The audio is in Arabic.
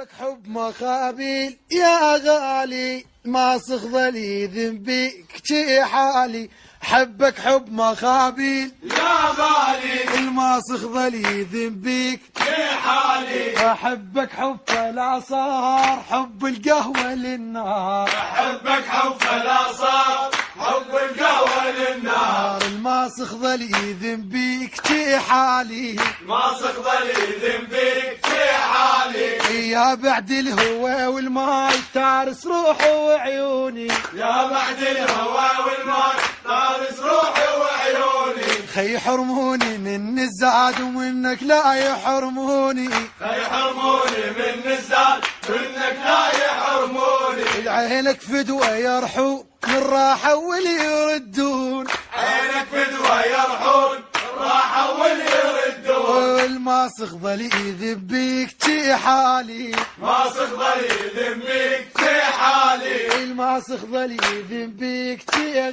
احبك حب مخابيل يا غالي، ما صخذلي ذنبي كتي حالي. حبك حب مخابيل يا غالي، ما صخذلي ذنبي كتي حالي. احبك حب فلا صار حب القهوة للنار. احبك حب فلا صار حب القهوة للنار. ما صخذلي ذنبي كتي حالي، ما صخذلي ذنبي كتي حالي. يا بعد الهوى والماي تارس روحي وعيوني. يا بعد الهوى والماي تارس روحي وعيوني. خي يحرموني من الزاد ومنك لا يحرموني. خي يحرموني من الزاد ومنك لا يحرموني. عينك فدوى يرحو الراحة واللي يردون. عينك فدوى يرحون الراحة واللي يردون. ما صخذلي ذنبي كتي حالي. ما صخذلي ذنبي كتي حالي. ما صخذلي ذنبي كتي